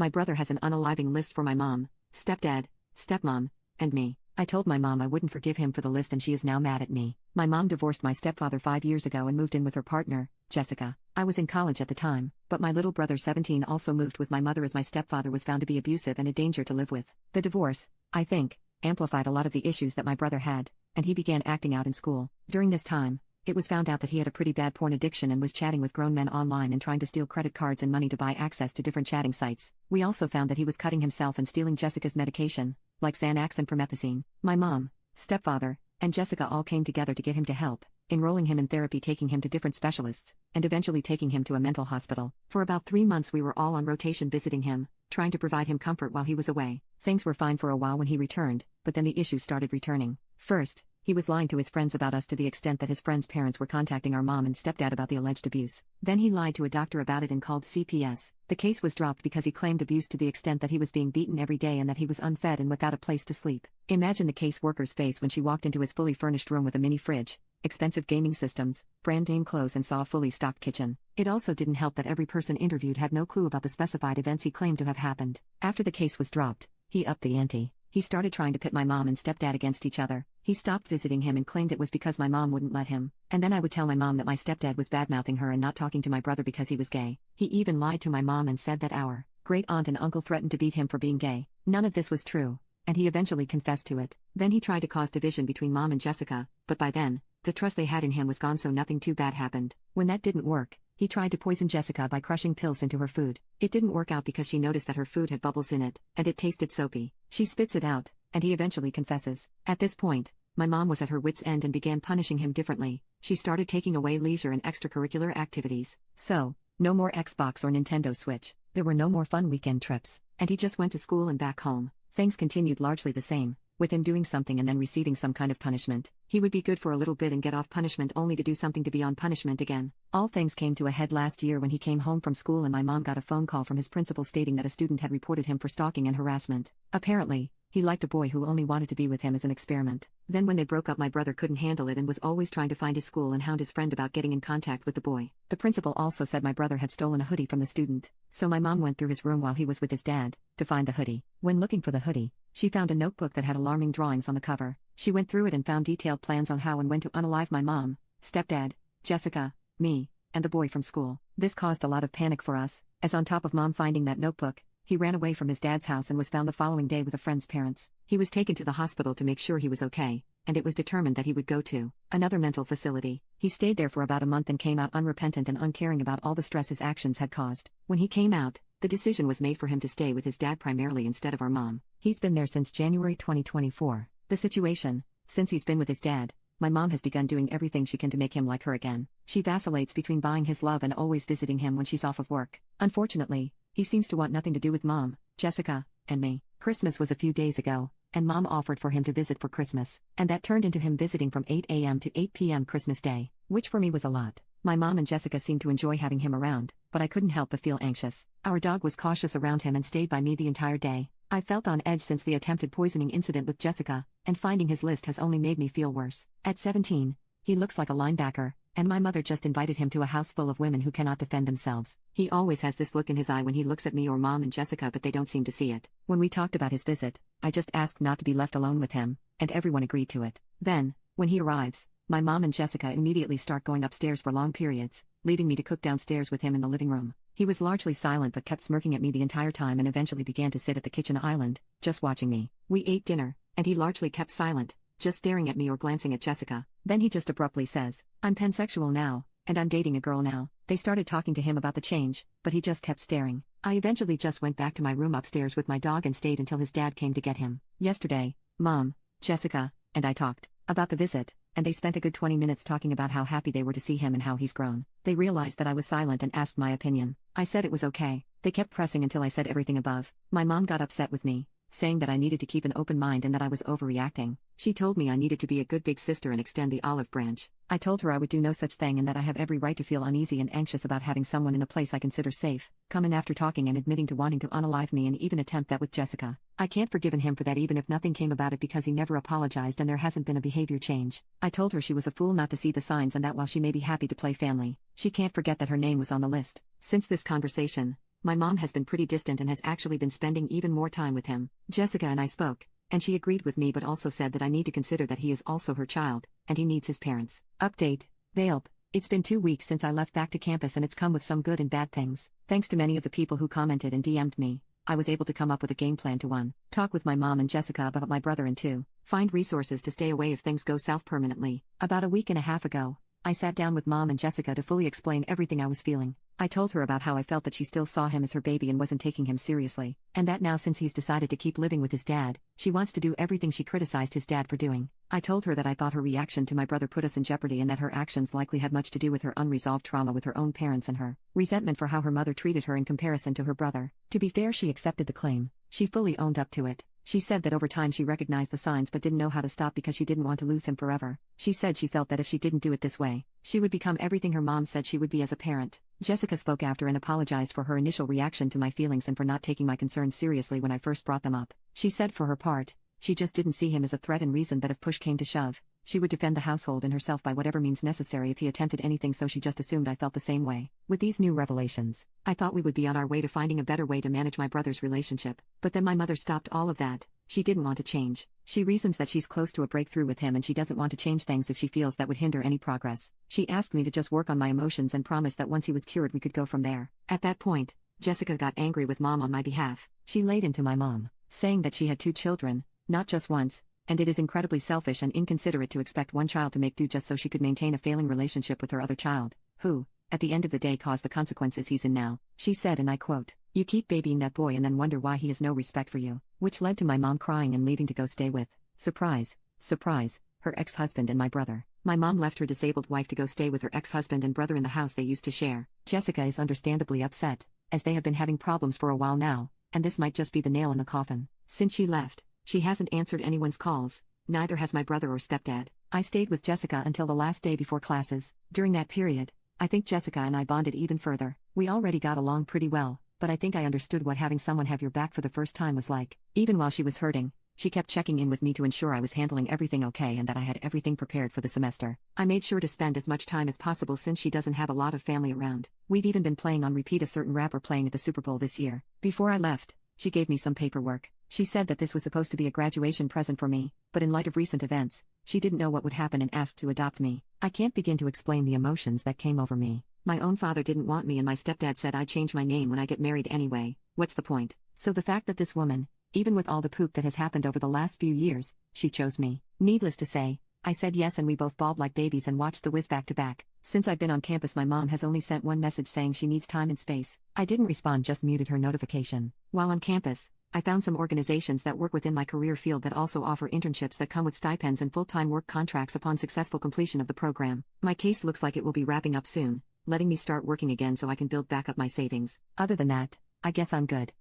My brother has an unaliving list for my mom, stepdad, stepmom, and me. I told my mom I wouldn't forgive him for the list and she is now mad at me. My mom divorced my stepfather 5 years ago and moved in with her partner, Jessica. I was in college at the time, but my little brother 17 also moved with my mother as my stepfather was found to be abusive and a danger to live with. The divorce, I think, amplified a lot of the issues that my brother had, and he began acting out in school. During this time, it was found out that he had a pretty bad porn addiction and was chatting with grown men online and trying to steal credit cards and money to buy access to different chatting sites. We also found that he was cutting himself and stealing Jessica's medication, like Xanax and promethazine. My mom, stepfather, and Jessica all came together to get him to help, enrolling him in therapy, taking him to different specialists, and eventually taking him to a mental hospital. For about 3 months we were all on rotation visiting him, trying to provide him comfort while he was away. Things were fine for a while when he returned, but then the issues started returning. First, he was lying to his friends about us to the extent that his friends' parents were contacting our mom and stepdad about the alleged abuse. Then he lied to a doctor about it and called CPS. The case was dropped because he claimed abuse to the extent that he was being beaten every day and that he was unfed and without a place to sleep. Imagine the caseworker's face when she walked into his fully furnished room with a mini fridge, expensive gaming systems, brand name clothes and saw a fully stocked kitchen. It also didn't help that every person interviewed had no clue about the specified events he claimed to have happened. After the case was dropped, he upped the ante. He started trying to pit my mom and stepdad against each other. He stopped visiting him and claimed it was because my mom wouldn't let him. And then I would tell my mom that my stepdad was badmouthing her and not talking to my brother because he was gay. He even lied to my mom and said that our great aunt and uncle threatened to beat him for being gay. None of this was true, and he eventually confessed to it. Then he tried to cause division between mom and Jessica, but by then, the trust they had in him was gone, so nothing too bad happened. When that didn't work, he tried to poison Jessica by crushing pills into her food. It didn't work out because she noticed that her food had bubbles in it, and it tasted soapy. She spits it out, and he eventually confesses. At this point, my mom was at her wit's end and began punishing him differently. She started taking away leisure and extracurricular activities. So, no more Xbox or Nintendo Switch. There were no more fun weekend trips, and he just went to school and back home. Things continued largely the same, with him doing something and then receiving some kind of punishment. He would be good for a little bit and get off punishment only to do something to be on punishment again. All things came to a head last year when he came home from school and my mom got a phone call from his principal stating that a student had reported him for stalking and harassment. Apparently, he liked a boy who only wanted to be with him as an experiment. Then when they broke up, my brother couldn't handle it and was always trying to find his school and hound his friend about getting in contact with the boy. The principal also said my brother had stolen a hoodie from the student, so my mom went through his room while he was with his dad to find the hoodie. When looking for the hoodie, she found a notebook that had alarming drawings on the cover. She went through it and found detailed plans on how and when to unalive my mom, stepdad, Jessica, me, and the boy from school. This caused a lot of panic for us, as on top of mom finding that notebook, he ran away from his dad's house and was found the following day with a friend's parents. He was taken to the hospital to make sure he was okay, and it was determined that he would go to another mental facility. He stayed there for about a month and came out unrepentant and uncaring about all the stress his actions had caused. When he came out, the decision was made for him to stay with his dad primarily instead of our mom. He's been there since January 2024. The situation, since he's been with his dad, my mom has begun doing everything she can to make him like her again. She vacillates between buying his love and always visiting him when she's off of work. Unfortunately, he seems to want nothing to do with mom, Jessica, and me. Christmas was a few days ago, and mom offered for him to visit for Christmas, and that turned into him visiting from 8 a.m. to 8 p.m. Christmas Day, which for me was a lot. My mom and Jessica seemed to enjoy having him around, but I couldn't help but feel anxious. Our dog was cautious around him and stayed by me the entire day. I felt on edge since the attempted poisoning incident with Jessica, and finding his list has only made me feel worse. At 17, he looks like a linebacker, and my mother just invited him to a house full of women who cannot defend themselves. He always has this look in his eye when he looks at me or mom and Jessica, but they don't seem to see it. When we talked about his visit, I just asked not to be left alone with him, and everyone agreed to it. Then, when he arrives, my mom and Jessica immediately start going upstairs for long periods, leaving me to cook downstairs with him in the living room. He was largely silent but kept smirking at me the entire time and eventually began to sit at the kitchen island, just watching me. We ate dinner, and he largely kept silent, just staring at me or glancing at Jessica. Then he just abruptly says, "I'm pansexual now, and I'm dating a girl now." They started talking to him about the change, but he just kept staring. I eventually just went back to my room upstairs with my dog and stayed until his dad came to get him. Yesterday, mom, Jessica, and I talked about the visit, and they spent a good 20 minutes talking about how happy they were to see him and how he's grown. They realized that I was silent and asked my opinion. I said it was okay. They kept pressing until I said everything above. My mom got upset with me, saying that I needed to keep an open mind and that I was overreacting. She told me I needed to be a good big sister and extend the olive branch. I told her I would do no such thing and that I have every right to feel uneasy and anxious about having someone in a place I consider safe come in after talking and admitting to wanting to unalive me and even attempt that with Jessica. I can't forgive him for that even if nothing came about it because he never apologized and there hasn't been a behavior change. I told her she was a fool not to see the signs and that while she may be happy to play family, she can't forget that her name was on the list. Since this conversation, My mom has been pretty distant and has actually been spending even more time with him. Jessica and I spoke, and she agreed with me but also said that I need to consider that he is also her child, and he needs his parents. Update. Vailp. It's been 2 weeks since I left back to campus and it's come with some good and bad things. Thanks to many of the people who commented and DM'd me, I was able to come up with a game plan to 1. Talk with my mom and Jessica about my brother, and 2. Find resources to stay away if things go south permanently. About a week and a half ago, I sat down with mom and Jessica to fully explain everything I was feeling. I told her about how I felt that she still saw him as her baby and wasn't taking him seriously, and that now since he's decided to keep living with his dad, she wants to do everything she criticized his dad for doing. I told her that I thought her reaction to my brother put us in jeopardy and that her actions likely had much to do with her unresolved trauma with her own parents and her resentment for how her mother treated her in comparison to her brother. To be fair, she accepted the claim. She fully owned up to it. She said that over time she recognized the signs but didn't know how to stop because she didn't want to lose him forever. She said she felt that if she didn't do it this way, she would become everything her mom said she would be as a parent. Jessica spoke after and apologized for her initial reaction to my feelings and for not taking my concerns seriously when I first brought them up. She said for her part, she just didn't see him as a threat and reasoned that if push came to shove, she would defend the household and herself by whatever means necessary if he attempted anything, so she just assumed I felt the same way. With these new revelations, I thought we would be on our way to finding a better way to manage my brother's relationship, but then my mother stopped all of that. She didn't want to change. She reasons that she's close to a breakthrough with him and she doesn't want to change things if she feels that would hinder any progress. She asked me to just work on my emotions and promised that once he was cured we could go from there. At that point, Jessica got angry with mom on my behalf. She laid into my mom, saying that she had 2 children, not just once, and it is incredibly selfish and inconsiderate to expect one child to make do just so she could maintain a failing relationship with her other child, who, at the end of the day, caused the consequences he's in now. She said, and I quote, "You keep babying that boy and then wonder why he has no respect for you," which led to my mom crying and leaving to go stay with, surprise, surprise, her ex-husband and my brother. My mom left her disabled wife to go stay with her ex-husband and brother in the house they used to share. Jessica is understandably upset, as they have been having problems for a while now, and this might just be the nail in the coffin. Since she left, she hasn't answered anyone's calls, neither has my brother or stepdad. I stayed with Jessica until the last day before classes. During that period, I think Jessica and I bonded even further. We already got along pretty well, but I think I understood what having someone have your back for the first time was like. Even while she was hurting, she kept checking in with me to ensure I was handling everything okay and that I had everything prepared for the semester. I made sure to spend as much time as possible since she doesn't have a lot of family around. We've even been playing on repeat a certain rapper playing at the Super Bowl this year. Before I left, she gave me some paperwork. She said that this was supposed to be a graduation present for me, but in light of recent events, she didn't know what would happen and asked to adopt me. I can't begin to explain the emotions that came over me. My own father didn't want me and my stepdad said I'd change my name when I get married anyway. What's the point? So the fact that this woman, even with all the poop that has happened over the last few years, she chose me. Needless to say, I said yes and we both bawled like babies and watched The Wiz back to back. Since I've been on campus, my mom has only sent one message saying she needs time and space. I didn't respond, just muted her notification. While on campus, I found some organizations that work within my career field that also offer internships that come with stipends and full-time work contracts upon successful completion of the program. My case looks like it will be wrapping up soon, letting me start working again so I can build back up my savings. Other than that, I guess I'm good.